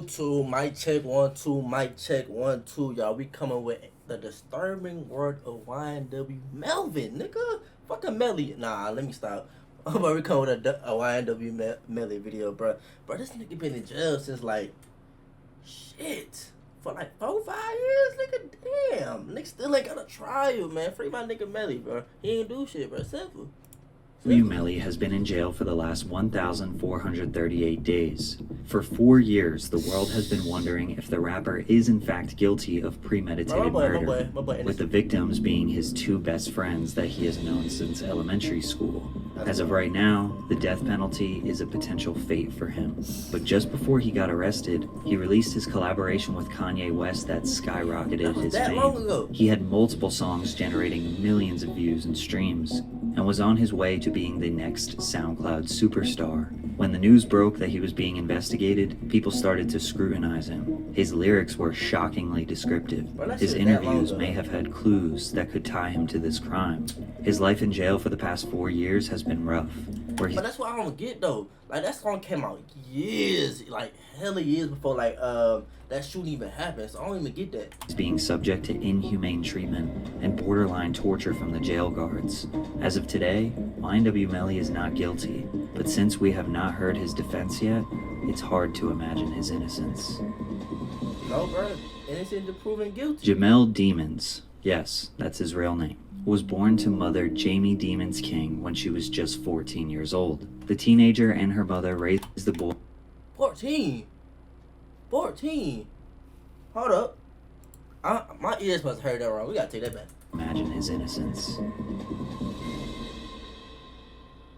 YouTube, mic check 1 2, mic check 1 2, y'all. We coming with the disturbing word of YNW Melvin, nigga. Fucking Melly. Nah, let me stop. But we coming with a YNW Melly video, bro. Bro, this nigga been in jail since like shit for like 4 5 years, nigga. Damn, nigga still ain't got a trial, man. Free my nigga Melly, bro. He ain't do shit, bro. Simple. Melly has been in jail for the last 1,438 days. For 4 years, the world has been wondering if the rapper is in fact guilty of premeditated murder, with the victims being his two best friends that he has known since elementary school. As of right now, the death penalty is a potential fate for him. But just before he got arrested, he released his collaboration with Kanye West that skyrocketed his fame. He had multiple songs generating millions of views and streams, and was on his way to being the next SoundCloud superstar. When the news broke that he was being investigated, people started to scrutinize him. His lyrics were shockingly descriptive. His interviews may have had clues that could tie him to this crime. His life in jail for the past 4 years has been rough. But that's what I don't get though. Like that song came out years, like hella years before like that shouldn't even happen. So I don't even get that. He's being subject to inhumane treatment and borderline torture from the jail guards. As of today, YNW Melly is not guilty, but since we have not heard his defense yet, it's hard to imagine his innocence. No, bro. Innocent to proven guilty. Jamel Demons, yes, that's his real name, was born to mother Jamie Demons King when she was just 14 years old. The teenager and her mother raised the boy. 14? Hold up. My ears must have heard that wrong. We gotta take that back. Imagine his innocence.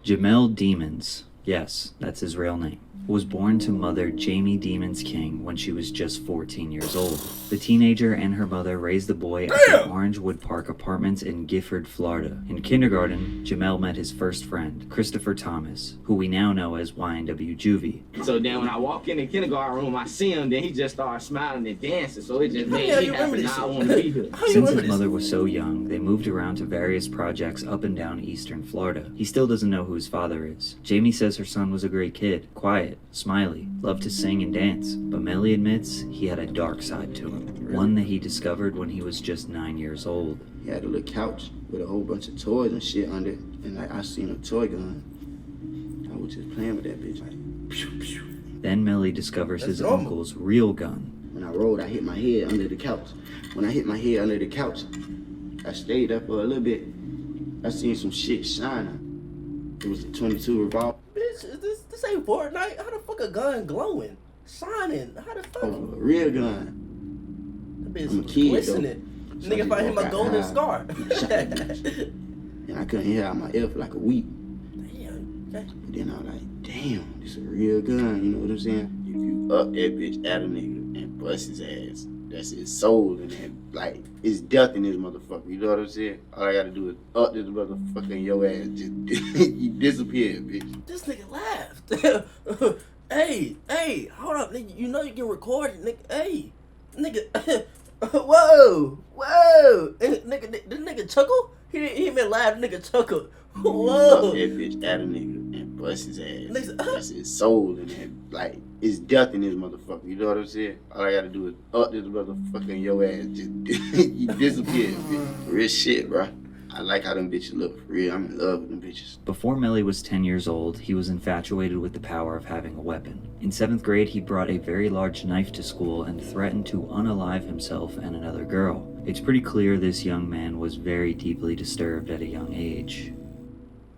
Jamel Demons, yes, that's his real name, was born to mother Jamie Demons King when she was just 14 years old. The teenager and her mother raised the boy at the Orangewood Park Apartments in Gifford, Florida. In kindergarten, Jamel met his first friend, Christopher Thomas, who we now know as YNW Juvie. So then when I walk in the kindergarten room, I see him, then he just started smiling and dancing, so it just made me happy. Now I want to be here. Since his mother was so young, they moved around to various projects up and down eastern Florida. He still doesn't know who his father is. Jamie says her son was a great kid, quiet, smiley, loved to sing and dance, but Melly admits he had a dark side to him, one that he discovered when he was just 9 years old. He had a little couch with a whole bunch of toys and shit under it, and like I seen a toy gun. I was just playing with that bitch, like pew pew. Then Melly discovers his uncle's real gun. When I rolled, I hit my head under the couch. When I hit my head under the couch, I stayed up for a little bit. I seen some shit shining. It was a 22 revolver. Bitch, this ain't Fortnite. How the fuck a gun glowing? Shining. How the fuck? Oh, a real gun. That bitch I'm a kid, glistening. So Nigga, if I hit my golden high, scar. And I couldn't hear out my ear for like a week. Damn. Okay. But then I was like, damn, this a real gun, you know what I'm saying? If you up that bitch at a nigga and bust his ass, that's his soul in that. Like, it's death in this motherfucker, you know what I'm saying? All I gotta do is up this motherfucker in your ass, just you disappear, bitch. This nigga laughed. hey, hold up, nigga. You know you can record it, nigga. Hey, nigga. whoa. Nigga, this nigga chuckle? He didn't laugh, nigga chuckle. Whoa. Up that bitch at a nigga and bust his ass. That's his soul in that. Like, it's death in this motherfucker, you know what I'm saying? All I gotta do is up this motherfucker in your ass, just you disappear, bitch. Real shit, bro. I like how them bitches look, for real. I'm in love with them bitches. Before Melly was 10 years old, he was infatuated with the power of having a weapon. In 7th grade, he brought a very large knife to school and threatened to unalive himself and another girl. It's pretty clear this young man was very deeply disturbed at a young age.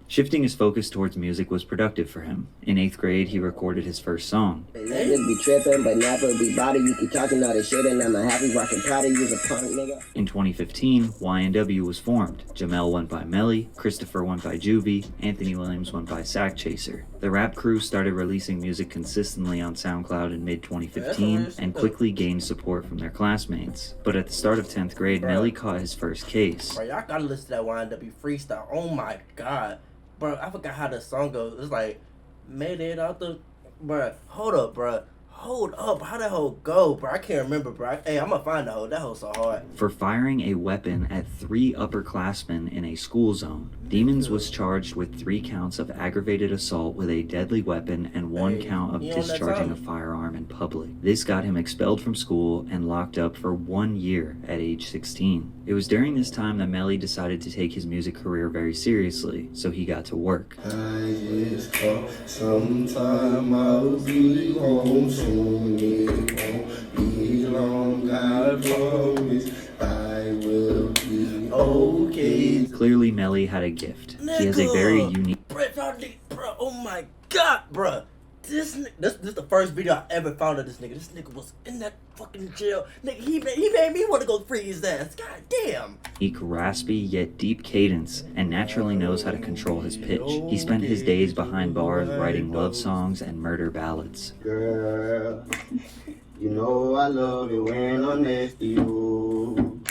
Shifting his focus towards music was productive for him. In 8th grade, he recorded his first song. Niggas be tripping, but never be body. You keep talking all this shit and I'm a happy rockin' Prada. You's a punk nigga. In 2015, YNW was formed. Jamel went by Melly, Christopher went by Juvie, Anthony Williams went by Sack Chaser. The rap crew started releasing music consistently on SoundCloud in mid-2015 and quickly gained support from their classmates. But at the start of 10th grade, Melly caught his first case. Bro, y'all gotta listen to that YNW freestyle. Oh my god. Bro, I forgot how the song goes. It's like, made it out the... Bro, hold up, bro. Hold up, how that hoe go, bro? I can't remember, bro. Hey, I'm gonna find the hoe. That hoe so hard. For firing a weapon at 3 upperclassmen in a school zone, Demons was charged with 3 counts of aggravated assault with a deadly weapon and 1 count of discharging a firearm in public. This got him expelled from school and locked up for 1 year at age 16. It was during this time that Melly decided to take his music career very seriously, so he got to work. Sometime I'll be home soon. Be long, I promise I will be okay. Clearly, Melly had a gift. He has a very unique... Bro, oh my god, bro. This is the first video I ever found of this nigga. This nigga was in that fucking jail. Nigga, he made me want to go free his ass. God damn. Unique, raspy yet deep cadence, and naturally knows how to control his pitch. He spent his days behind bars writing love songs and murder ballads. Girl, you know I love it when I'm next to you.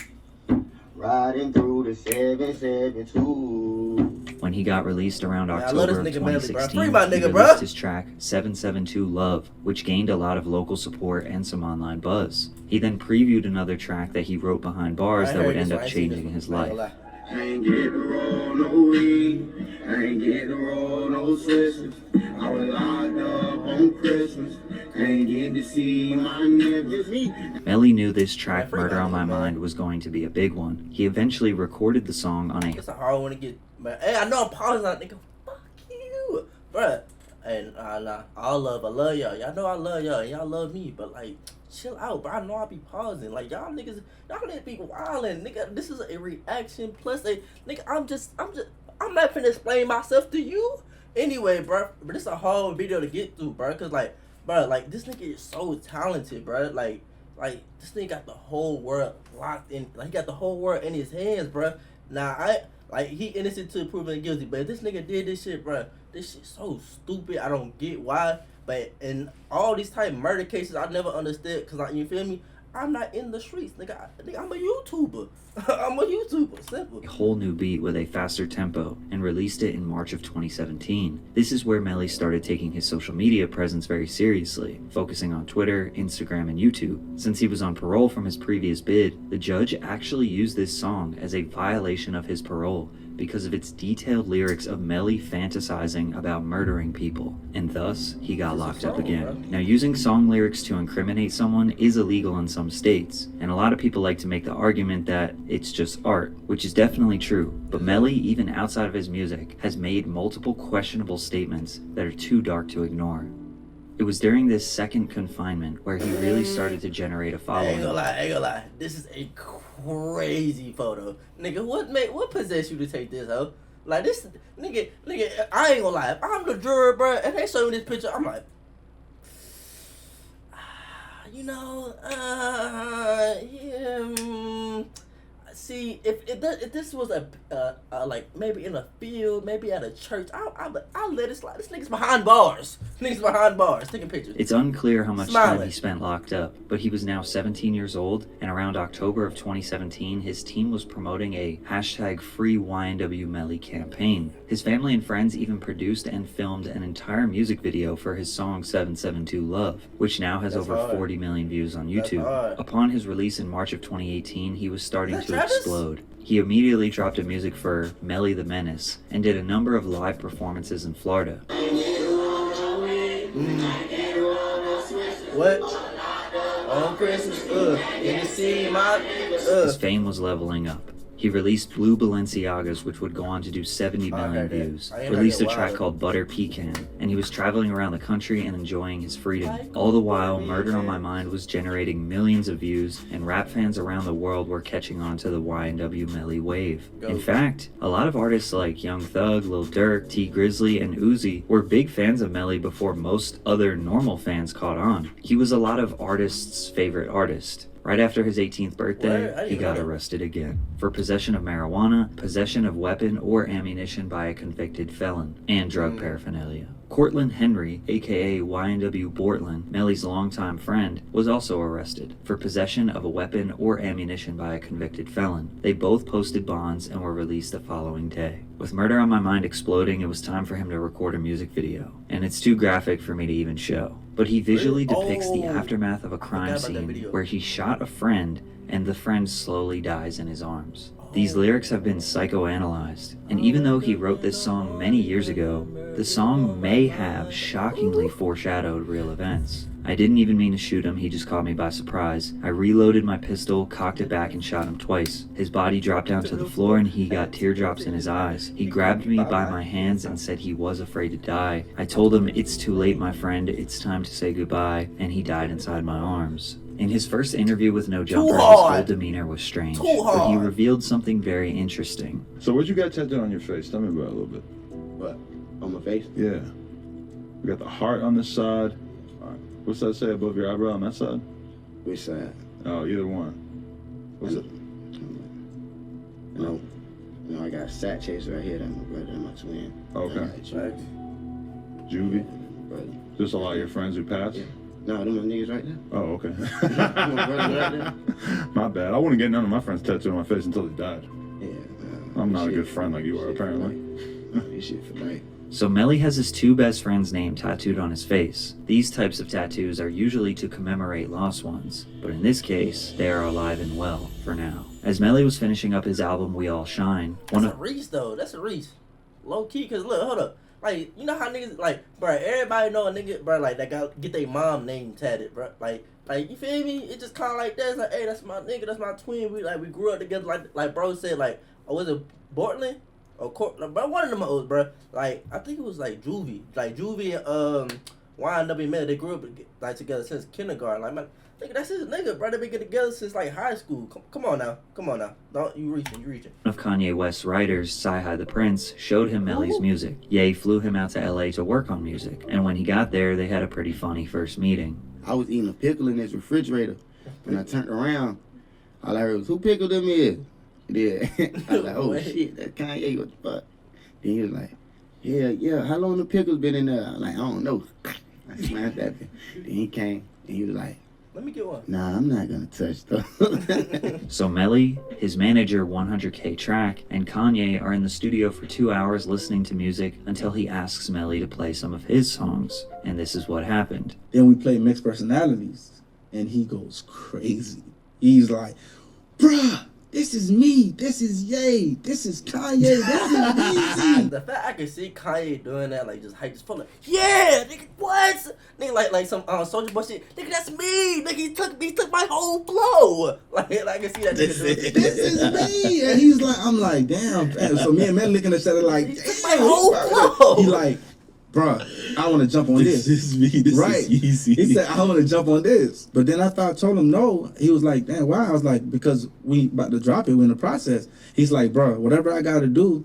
Riding through the 772. When he got released around October of 2016, he nigga, released his track 772 Love, which gained a lot of local support and some online buzz. He then previewed another track that he wrote behind bars that would end up changing his life. I ain't getting roll no weed, I ain't getting roll no switches. I was locked up on Christmas, ain't getting to see my niggas. Melly knew this track, Murder on My Mind, was going to be a big one. He eventually recorded the song on a... It's a hard one to get, man. Hey, I know I'm pausing on nigga. Fuck you, bruh. And nah, I love y'all. Y'all know I love y'all. Y'all love me, but like, chill out, bro. I know I be pausing. Like y'all niggas be wildin', nigga. This is a reaction plus a nigga. I'm not finna explain myself to you. Anyway, bro, but this a whole video to get through, bro. Cause like, bro, like this nigga is so talented, bro. Like this nigga got the whole world locked in. Like he got the whole world in his hands, bro. Now he innocent to proven guilty, but if this nigga did this shit, bro, this shit so stupid. I don't get why. But in all these type of murder cases, I never understood. Cause like, you feel me? I'm not in the streets, nigga. I'm a YouTuber. I'm a YouTuber. Simple. A whole new beat with a faster tempo and released it in March of 2017. This is where Melly started taking his social media presence very seriously, focusing on Twitter, Instagram, and YouTube. Since he was on parole from his previous bid, the judge actually used this song as a violation of his parole because of its detailed lyrics of Melly fantasizing about murdering people, and thus he got locked up again. Now, using song lyrics to incriminate someone is illegal in some states, and a lot of people like to make the argument that it's just art, which is definitely true, but Melly, even outside of his music, has made multiple questionable statements that are too dark to ignore. It was during this second confinement where he really started to generate a following. I ain't gonna lie. This is a crazy photo. Nigga, what possessed you to take this, ho? Like this nigga, I ain't gonna lie. If I'm the juror, bro, and they show me this picture, I'm like, see, if this was a like maybe in a field, maybe at a church, I'll let it slide. This nigga's behind bars. Taking pictures. It's unclear how much time he spent locked up, but he was now 17 years old, and around October of 2017, his team was promoting a #Free YNW Melly campaign. His family and friends even produced and filmed an entire music video for his song 772 Love, which now has over 40 million views on YouTube. Upon his release in March of 2018, he was starting to explode. He immediately dropped a music for Melly the Menace and did a number of live performances in Florida. What? On Christmas, you see my His fame was leveling up. He released Blue Balenciagas, which would go on to do 70 million views, released a track called Butter Pecan, and he was traveling around the country and enjoying his freedom. All the while, Murder on My Mind was generating millions of views, and rap fans around the world were catching on to the YNW Melly wave. In fact, a lot of artists like Young Thug, Lil Durk, T Grizzly, and Uzi were big fans of Melly before most other normal fans caught on. He was a lot of artists' favorite artist. Right after his 18th birthday, he got arrested again for possession of marijuana, possession of weapon or ammunition by a convicted felon, and drug paraphernalia. Cortland Henry, aka YNW Bortland, Melly's longtime friend, was also arrested for possession of a weapon or ammunition by a convicted felon. They both posted bonds and were released the following day. With Murder on My Mind exploding, it was time for him to record a music video, and it's too graphic for me to even show. but he visually depicts the aftermath of a crime scene where he shot a friend and the friend slowly dies in his arms. These lyrics have been psychoanalyzed, and even though he wrote this song many years ago, the song may have shockingly foreshadowed real events. I didn't even mean to shoot him, he just caught me by surprise. I reloaded my pistol, cocked it back, and shot him twice. His body dropped down to the floor and he got teardrops in his eyes. He grabbed me by my hands and said he was afraid to die. I told him, "It's too late, my friend, it's time to say goodbye," and he died inside my arms. In his first interview with No Jumper, his whole demeanor was strange, but he revealed something very interesting. So what you got tattooed on your face? Tell me about it a little bit. What? On my face? Yeah. We got the heart on this side. What's that say above your eyebrow on that side? Which side? Oh, either one. What's it? No, I got a Sat Chaser right here. That's my brother and my twin. Okay. Juvie? Brother. Just a lot of your friends who passed? Yeah. No, them my niggas right there. Oh, okay. My brother right there. My bad. I wouldn't get none of my friends tattooed on my face until they died. Yeah. I'm not a good friend like you are, apparently. This shit for life. So Melly has his two best friends' name tattooed on his face. These types of tattoos are usually to commemorate lost ones, but in this case, they are alive and well, for now. As Melly was finishing up his album We All Shine, That's a Reese though, that's a Reese. Low key, cause look, hold up. Like, you know how niggas, like, bro, everybody know a nigga, bro, like, that got get their mom name tatted, bro. Like, you feel me? It just kind of like that. It's like, hey, that's my nigga, that's my twin. We grew up together, like bro said, like, oh, was it Portland? Or bro, one of them old, bro. Like, I think it was like Juvie. Like, Juvie and YNW Melly, they grew up like together since kindergarten. Like, man, nigga, that's his nigga, bro. They been getting together since like high school. Come on now. Don't you reaching. one of Kanye West's writers, Sci-Hi the Prince, showed him Melly's music. Ye flew him out to LA to work on music, and when he got there, they had a pretty funny first meeting. I was eating a pickle in this refrigerator. When I turned around, all I heard was, "Who pickled them is?" Yeah. I was like, "Oh shit, that's Kanye, what the fuck?" Then he was like, yeah, how long the pickles been in there? I'm like, I don't know. I smashed that thing. Then he came and he was like, let me get one. Nah, I'm not gonna touch those. So Melly, his manager 100K Track, and Kanye are in the studio for 2 hours listening to music until he asks Melly to play some of his songs. And this is what happened. Then we play Mixed Personalities, and he goes crazy. He's like, bruh, this is me, this is Ye, this is Kanye, this is Easy. The fact I can see Kanye doing that, like, just hype as fuck, like, yeah, nigga, what? Nigga, like some Soulja Boy shit, nigga, that's me, nigga, he took my whole flow. Like I can see that nigga doing it. This is me, and he's like, I'm like, damn. So me and Melly looking at each other like, he took my whole flow. He like, bruh, I want to jump on this. This is me. This is easy. He said, I want to jump on this. But then after I told him no, he was like, damn, why? I was like, because we about to drop it. We're in the process. He's like, bruh, whatever I got to do,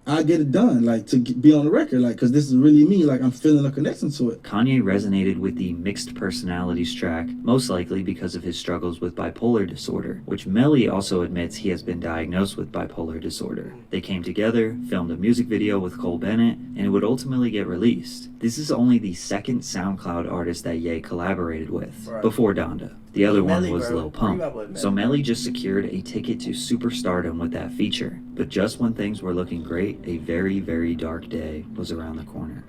I'll get it done, like, to be on the record, like, because this is really me. Like, I'm feeling a connection to it. Kanye resonated with the Mixed Personalities track, most likely because of his struggles with bipolar disorder, which Melly also admits he has been diagnosed with bipolar disorder. They came together, filmed a music video with Cole Bennett, and it would ultimately get released. This is only the second SoundCloud artist that Ye collaborated with, before Donda. The other one was Lil Pump. So Melly just secured a ticket to superstardom with that feature. But just when things were looking great, a very, very dark day was around the corner.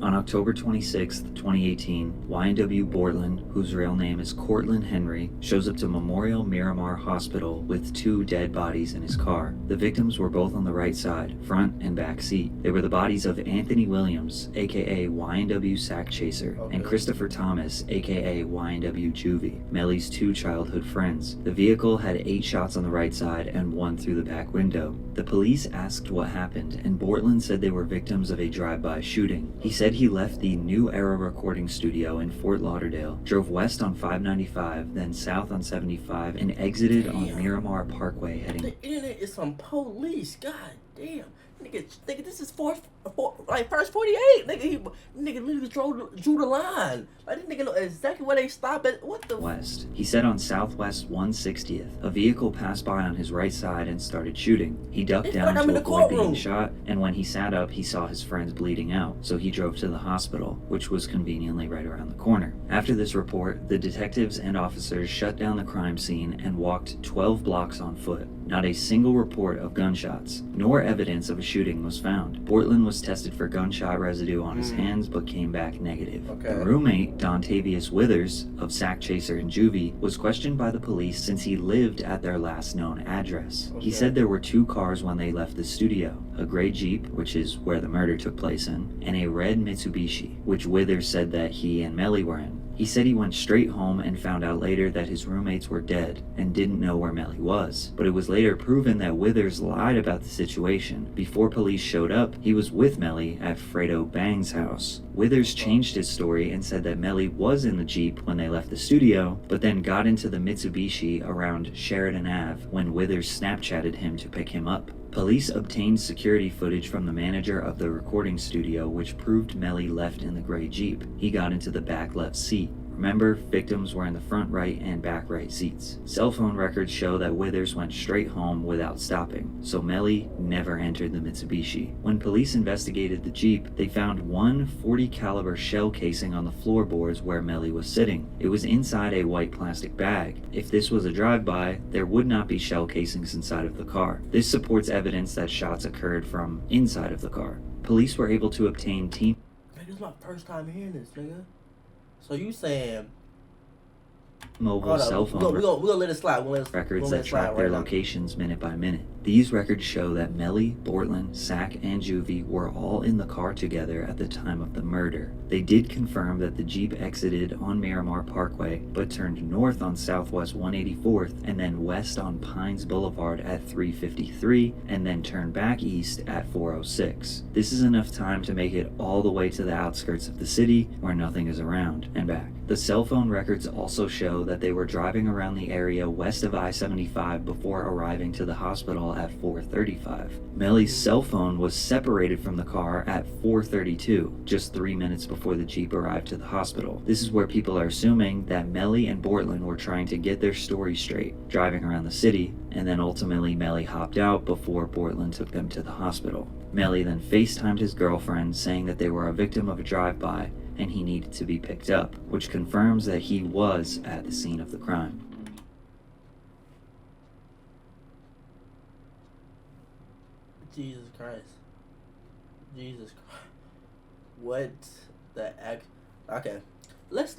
On October 26, 2018, YNW Bortland, whose real name is Cortland Henry, shows up to Memorial Miramar Hospital with 2 dead bodies in his car. The victims were both on the right side, front and back seat. They were the bodies of Anthony Williams, aka YNW Sack Chaser, and Christopher Thomas, aka YNW Juvie, Melly's 2 childhood friends. The vehicle had 8 shots on the right side and 1 through the back window. The police asked what happened, and Bortland said they were victims of a drive-by shooting. He said he left the New Era recording studio in Fort Lauderdale, drove west on 595, then south on 75, and exited on Miramar Parkway heading... The internet is some police, god damn. Nigga, this is first 48. Nigga, literally drew the line. Like, this nigga know exactly where they stop at. What the west. He said on Southwest 160th, a vehicle passed by on his right side and started shooting. He ducked down to avoid being shot, and when he sat up, he saw his friends bleeding out, so he drove to the hospital, which was conveniently right around the corner. After this report, the detectives and officers shut down the crime scene and walked 12 blocks on foot. Not a single report of gunshots, nor evidence of a shooting was found. Portland was tested for gunshot residue on his hands, but came back negative. The roommate, Dontavius Withers, of Sack Chaser and Juvie, was questioned by the police since he lived at their last known address. He said there were 2 cars when they left the studio, a gray Jeep, which is where the murder took place in, and a red Mitsubishi, which Withers said that he and Melly were in. He said he went straight home and found out later that his roommates were dead and didn't know where Melly was. But it was later proven that Withers lied about the situation. Before police showed up, he was with Melly at Fredo Bang's house. Withers changed his story and said that Melly was in the Jeep when they left the studio, but then got into the Mitsubishi around Sheridan Ave when Withers Snapchatted him to pick him up. Police obtained security footage from the manager of the recording studio, which proved Melly left in the gray Jeep. He got into the back left seat. Remember, victims were in the front right and back right seats. Cell phone records show that Withers went straight home without stopping, so Melly never entered the Mitsubishi. When police investigated the Jeep, they found one .40 caliber shell casing on the floorboards where Melly was sitting. It was inside a white plastic bag. If this was a drive-by, there would not be shell casings inside of the car. This supports evidence that shots occurred from inside of the car. Police were able to obtain team... Man, this is my first time hearing this, nigga. So you saying mobile cell phone we're gonna let it slide. Records that track their locations minute by minute. These records show that Melly, Portland, Sack, and Juvie were all in the car together at the time of the murder. They did confirm that the Jeep exited on Miramar Parkway, but turned north on Southwest 184th and then west on Pines Boulevard at 353, and then turned back east at 406. This is enough time to make it all the way to the outskirts of the city where nothing is around, and back. The cell phone records also show that they were driving around the area west of I-75 before arriving to the hospital at 4:35. Melly's cell phone was separated from the car at 4:32, just 3 minutes before the Jeep arrived to the hospital. This is where people are assuming that Melly and Portland were trying to get their story straight, driving around the city, and then ultimately Melly hopped out before Portland took them to the hospital. Melly then FaceTimed his girlfriend saying that they were a victim of a drive-by and he needed to be picked up, which confirms that he was at the scene of the crime. Jesus Christ. Jesus Christ. What the heck? Okay. Let's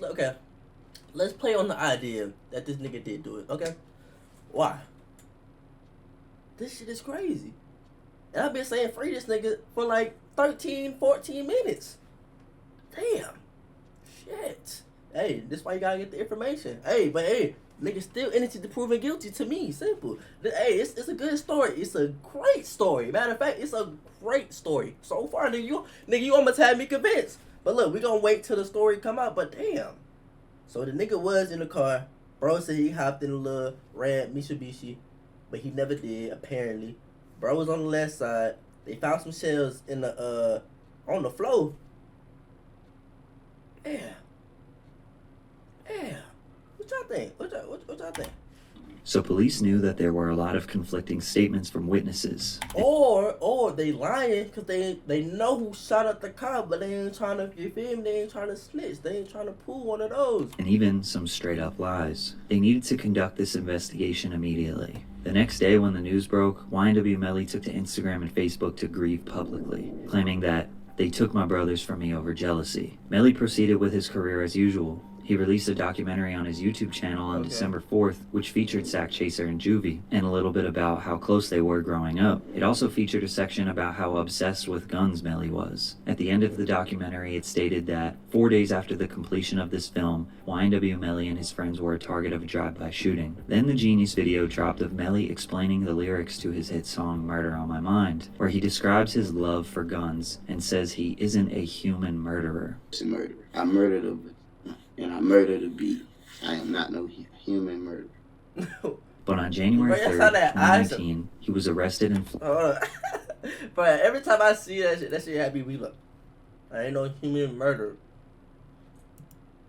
play on the idea that this nigga did do it, okay? Why? This shit is crazy. And I've been saying free this nigga for like 13, 14 minutes. Damn. Shit. Hey, this is why you gotta get the information. Hey, but hey, nigga still innocent to proven guilty to me. Simple. Hey, it's a good story. It's a great story. Matter of fact, it's a great story. So far, nigga, you almost had me convinced. But look, we gonna wait till the story come out, but damn. So the nigga was in the car. Bro said he hopped in a little red Mitsubishi, but he never did, apparently. Bro was on the left side. They found some shells in the on the floor. Yeah. What y'all think? What y'all think? So police knew that there were a lot of conflicting statements from witnesses. Or they lying because they know who shot at the car, but they ain't trying to, you feel me? They ain't trying to snitch. They ain't trying to pull one of those. And even some straight up lies. They needed to conduct this investigation immediately. The next day when the news broke, YNW Melly took to Instagram and Facebook to grieve publicly, claiming that they took my brothers from me over jealousy. Melly proceeded with his career as usual. He released a documentary on his YouTube channel on December 4th, which featured Sack Chaser and Juvie, and a little bit about how close they were growing up. It also featured a section about how obsessed with guns Melly was. At the end of the documentary, it stated that 4 days after the completion of this film, YNW Melly and his friends were a target of a drive-by shooting. Then the Genius video dropped of Melly explaining the lyrics to his hit song Murder on My Mind, where he describes his love for guns and says he isn't a human murderer. It's a murderer. I murdered a and I murdered a bee. I am not no human murderer. But on January 3rd, 2019, he was arrested in But every time I see that shit had me weep up. I ain't no human murderer.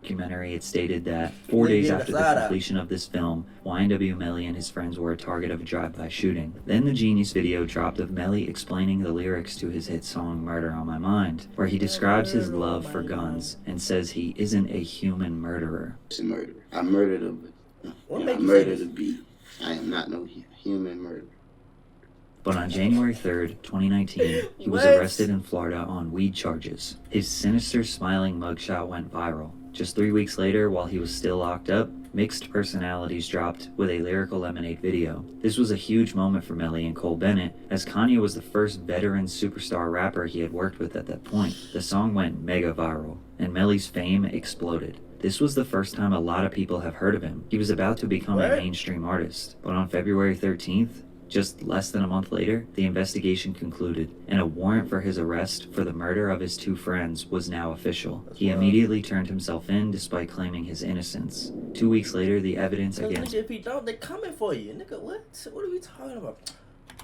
Documentary, it stated that 4 days after the completion of this film, YNW Melly and his friends were a target of a drive-by shooting. Then the Genius video dropped of Melly explaining the lyrics to his hit song Murder on My Mind, where he describes his love for guns and says he isn't a human murderer. It's a murderer. I murdered a bee. I am not no human murder. But on January 3rd, 2019, he was arrested in Florida on weed charges. His sinister, smiling mugshot went viral. Just 3 weeks later, while he was still locked up, Mixed Personalities dropped with a Lyrical Lemonade video. This was a huge moment for Melly and Cole Bennett, as Kanye was the first veteran superstar rapper he had worked with at that point. The song went mega viral, and Melly's fame exploded. This was the first time a lot of people have heard of him. He was about to become a mainstream artist. But on February 13th, just less than a month later, the investigation concluded, and a warrant for his arrest for the murder of his 2 friends was now official. He immediately turned himself in despite claiming his innocence. 2 weeks later, the evidence against if he don't, they're coming for you. Nigga, what? What are we talking about?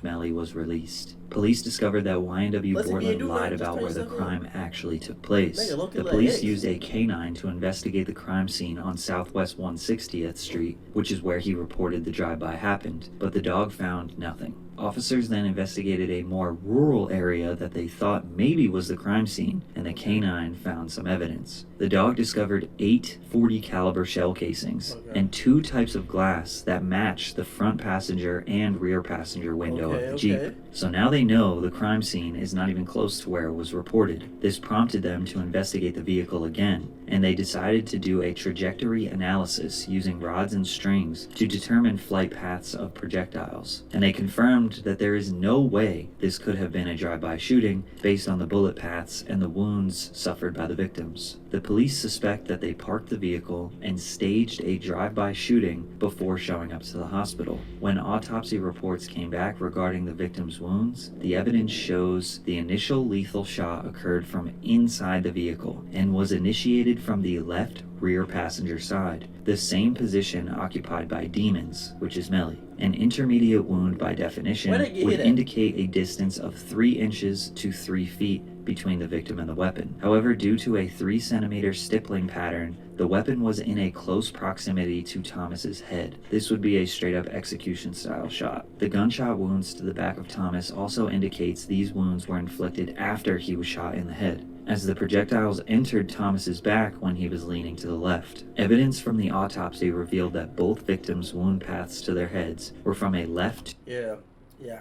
Melly was released. Police discovered that YNW Portland lied about where the crime actually took place. The police used a K9 to investigate the crime scene on Southwest 160th Street, which is where he reported the drive-by happened, but the dog found nothing. Officers then investigated a more rural area that they thought maybe was the crime scene, and the K9 found some evidence. The dog discovered 8 .40 caliber shell casings and 2 types of glass that matched the front passenger and rear passenger window of the Jeep. So now they know the crime scene is not even close to where it was reported. This prompted them to investigate the vehicle again, and they decided to do a trajectory analysis using rods and strings to determine flight paths of projectiles. And they confirmed that there is no way this could have been a drive-by shooting based on the bullet paths and the wounds suffered by the victims. The police suspect that they parked the vehicle and staged a drive-by shooting before showing up to the hospital. When autopsy reports came back regarding the victims' wounds, the evidence shows the initial lethal shot occurred from inside the vehicle and was initiated from the left rear passenger side, the same position occupied by Demons, which is Melly. An intermediate wound by definition would indicate a distance of 3 inches to 3 feet between the victim and the weapon. However, due to a 3-centimeter stippling pattern, the weapon was in a close proximity to Thomas's head. This would be a straight-up execution-style shot. The gunshot wounds to the back of Thomas also indicates these wounds were inflicted after he was shot in the head, as the projectiles entered Thomas's back when he was leaning to the left. Evidence from the autopsy revealed that both victims' wound paths to their heads were from a left. Yeah,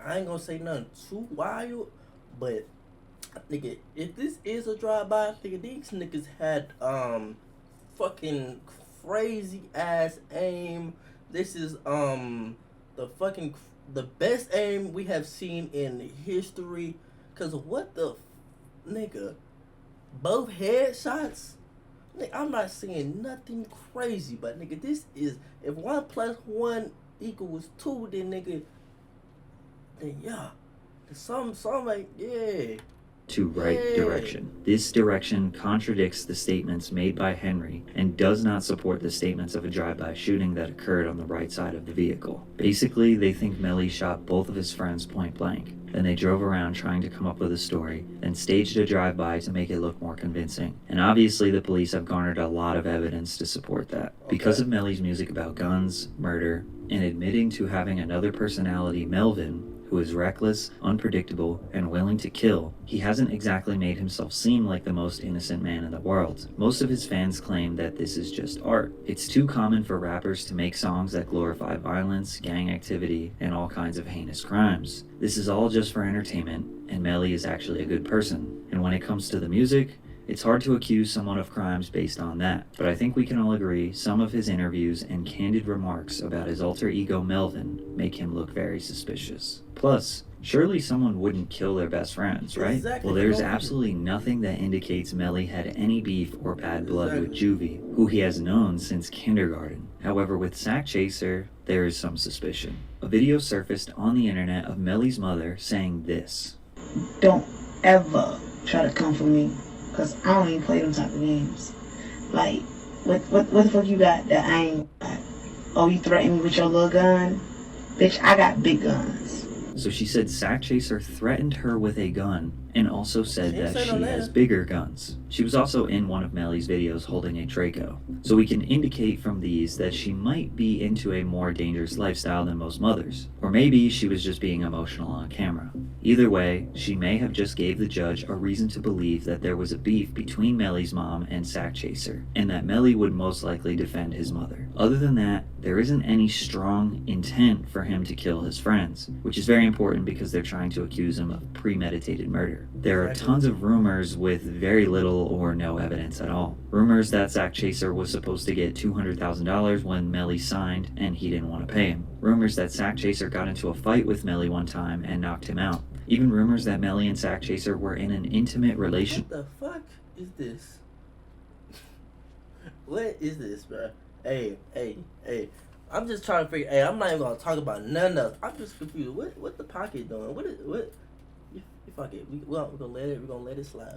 I ain't gonna say nothing too wild, but nigga, if this is a drive-by, nigga, these niggas had fucking crazy ass aim. This is the best aim we have seen in history. Cause what the nigga, both headshots. Nigga, I'm not saying nothing crazy, but nigga, this is, if 1 + 1 equals 2, then nigga, then yeah, some like yeah. To right direction. This direction contradicts the statements made by Henry and does not support the statements of a drive-by shooting that occurred on the right side of the vehicle. Basically, they think Melly shot both of his friends point blank. Then they drove around trying to come up with a story, then staged a drive-by to make it look more convincing. And obviously the police have garnered a lot of evidence to support that. Because of Melly's music about guns, murder, and admitting to having another personality, Melvin, who is reckless, unpredictable, and willing to kill, he hasn't exactly made himself seem like the most innocent man in the world. Most of his fans claim that this is just art. It's too common for rappers to make songs that glorify violence, gang activity, and all kinds of heinous crimes. This is all just for entertainment, and Melly is actually a good person. And when it comes to the music, it's hard to accuse someone of crimes based on that, but I think we can all agree some of his interviews and candid remarks about his alter ego Melvin make him look very suspicious. Plus, surely someone wouldn't kill their best friends, right? Exactly. Well, there's absolutely nothing that indicates Melly had any beef or bad blood with Juvie, who he has known since kindergarten. However, with Sack Chaser, there is some suspicion. A video surfaced on the internet of Melly's mother saying this: "Don't ever try to come for me, because I don't even play them type of games. Like, what the fuck you got that I ain't got? Oh, you threaten me with your little gun? Bitch, I got big guns." So she said Sack Chaser threatened her with a gun and also said that she has bigger guns. She was also in one of Melly's videos holding a Draco. So we can indicate from these that she might be into a more dangerous lifestyle than most mothers. Or maybe she was just being emotional on camera. Either way, she may have just gave the judge a reason to believe that there was a beef between Melly's mom and Sack Chaser, and that Melly would most likely defend his mother. Other than that, there isn't any strong intent for him to kill his friends, which is very important because they're trying to accuse him of premeditated murder. There are tons of rumors with very little or no evidence at all. Rumors that Sack Chaser was supposed to get $200,000 when Melly signed and he didn't want to pay him. Rumors that Sack Chaser got into a fight with Melly one time and knocked him out. Even rumors that Melly and Sack Chaser were in an intimate relationship. What the fuck is this? What is this, bro? Hey. I'm just trying to figure. Hey, I'm not even gonna talk about none of. I'm just confused. What the pocket doing? What? Fuck it. We're gonna let it slide.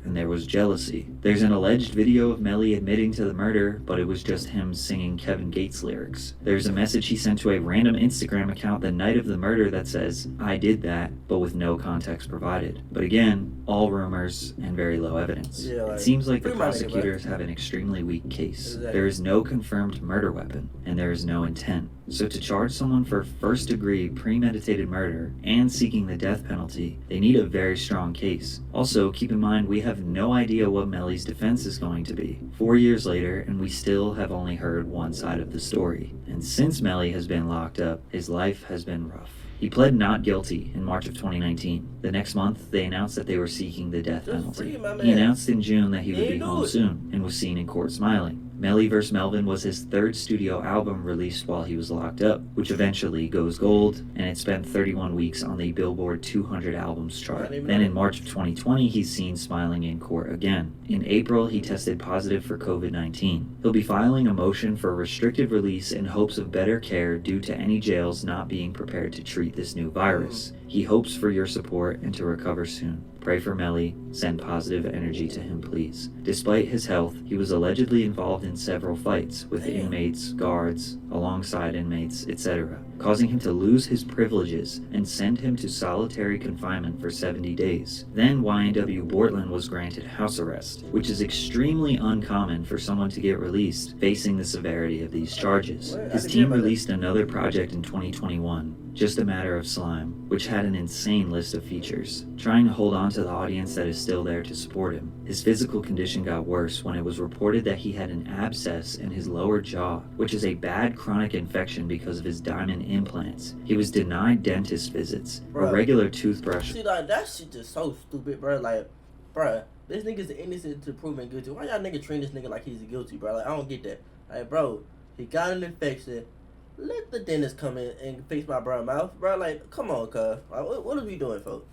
And there was jealousy. There's an alleged video of Melly admitting to the murder, but it was just him singing Kevin Gates lyrics. There's a message he sent to a random Instagram account the night of the murder that says, "I did that," but with no context provided. But again, all rumors and very low evidence. Yeah, like, it seems like the free money, prosecutors bro. have an extremely weak case. Exactly. There is no confirmed murder weapon, and there is no intent. So to charge someone for first-degree premeditated murder and seeking the death penalty, they need a very strong case. Also, keep in mind we have no idea what Melly's defense is going to be. 4 years later, and we still have only heard one side of the story. And since Melly has been locked up, his life has been rough. He pled not guilty in March of 2019. The next month, they announced that they were seeking the death penalty. He announced in June that he would be home soon, and was seen in court smiling. Melly vs. Melvin was his third studio album released while he was locked up, which eventually goes gold, and it spent 31 weeks on the Billboard 200 albums chart. Then in March of 2020, he's seen smiling in court again. In April, he tested positive for COVID-19. He'll be filing a motion for restricted release in hopes of better care due to any jails not being prepared to treat this new virus. He hopes for your support and to recover soon. Pray for Melly. Send positive energy to him, please. Despite his health, he was allegedly involved in several fights with inmates, guards, alongside inmates, etc., causing him to lose his privileges and send him to solitary confinement for 70 days. Then YNW Bortland was granted house arrest, which is extremely uncommon for someone to get released facing the severity of these charges. His team released another project in 2021, Just a Matter of Slime, which had an insane list of features, trying to hold on to the audience that is still there to support him. His physical condition got worse when it was reported that he had an abscess in his lower jaw, which is a bad chronic infection because of his diamond implants. He was denied dentist visits, a regular toothbrush. See, like, that shit just so stupid, bro. Like, bro, this nigga's innocent to proven guilty. Why y'all nigga treat this nigga like he's guilty, bro? Like, I don't get that. Like, bro, he got an infection. Let the dentist come in and fix my bro mouth, bro. Like, come on, cuz. Like, what are we doing, folks?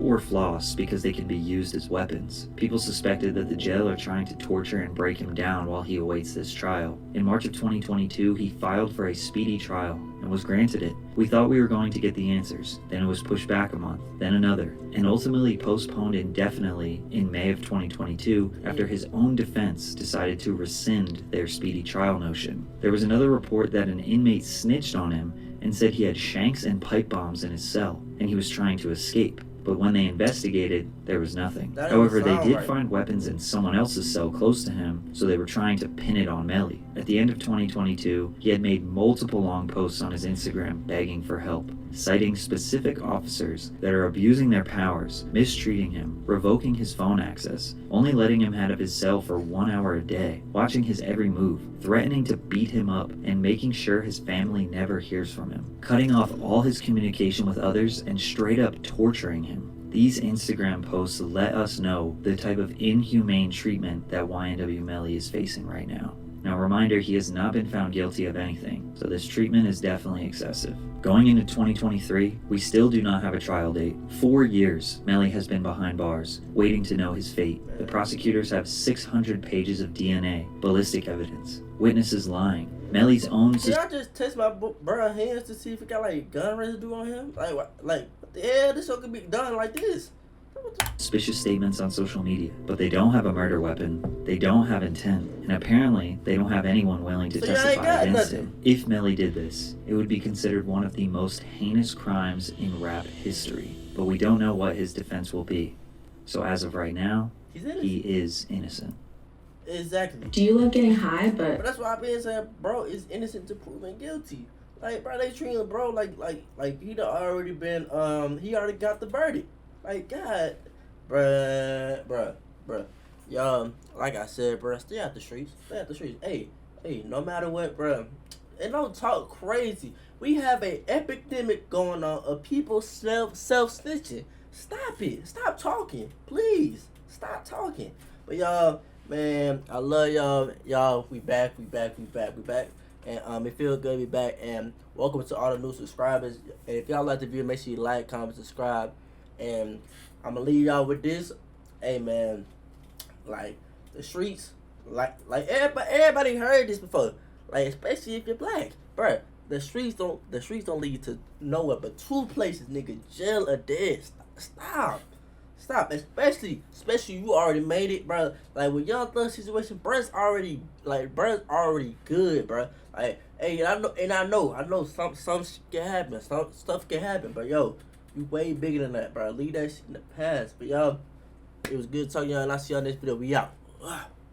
Or floss because they can be used as weapons. People suspected that the jail are trying to torture and break him down while he awaits this trial. In March of 2022, he filed for a speedy trial and was granted it. We thought we were going to get the answers. Then it was pushed back a month, then another, and ultimately postponed indefinitely in May of 2022 after his own defense decided to rescind their speedy trial notion. There was another report that an inmate snitched on him and said he had shanks and pipe bombs in his cell, and he was trying to escape. But when they investigated, there was nothing. However, they did find weapons in someone else's cell close to him, so they were trying to pin it on Melly. At the end of 2022, he had made multiple long posts on his Instagram begging for help, citing specific officers that are abusing their powers, mistreating him, revoking his phone access, only letting him out of his cell for 1 hour a day, watching his every move, threatening to beat him up, and making sure his family never hears from him, cutting off all his communication with others, and straight up torturing him. These Instagram posts let us know the type of inhumane treatment that YNW Melly is facing right now. Now, a reminder, he has not been found guilty of anything, so this treatment is definitely excessive. Going into 2023, we still do not have a trial date. 4 years, Melly has been behind bars, waiting to know his fate. The prosecutors have 600 pages of DNA, ballistic evidence, witnesses lying, Melly's own... Did I just test my bro hands to see if it got, like, gun residue on him? Like, what the hell? This show could be done like this. Suspicious statements on social media, but they don't have a murder weapon, they don't have intent, and apparently they don't have anyone willing to testify against him. If Melly did this, it would be considered one of the most heinous crimes in rap history, but we don't know what his defense will be. So as of right now, he is innocent. Exactly. Do you love getting high, But that's why I've been saying, bro, is innocent to proven guilty. Like, bro, they treating bro like he done already been he already got the verdict. Like, God, bruh. Y'all, like I said, bruh, stay out the streets. Stay out the streets. Hey, no matter what, bruh. And don't talk crazy. We have a epidemic going on of people self snitching. Stop it. Stop talking. Please. Stop talking. But y'all, man, I love y'all. Y'all, we back. And it feels good to be back. And welcome to all the new subscribers. And if y'all like the video, make sure you like, comment, subscribe. And I'm gonna leave y'all with this. Hey, man, like the streets, like everybody heard this before. Like, especially if you're black, bruh. The streets don't lead to nowhere but two places, nigga: jail or death. Stop. Especially you already made it, bro. Like with Young Thug situation, bruh's already good, bro. Like, hey, I know some shit can happen, some stuff can happen, but yo, you way bigger than that, bro. Leave that shit in the past. But y'all, it was good talking to y'all, and I'll see y'all next video. We out.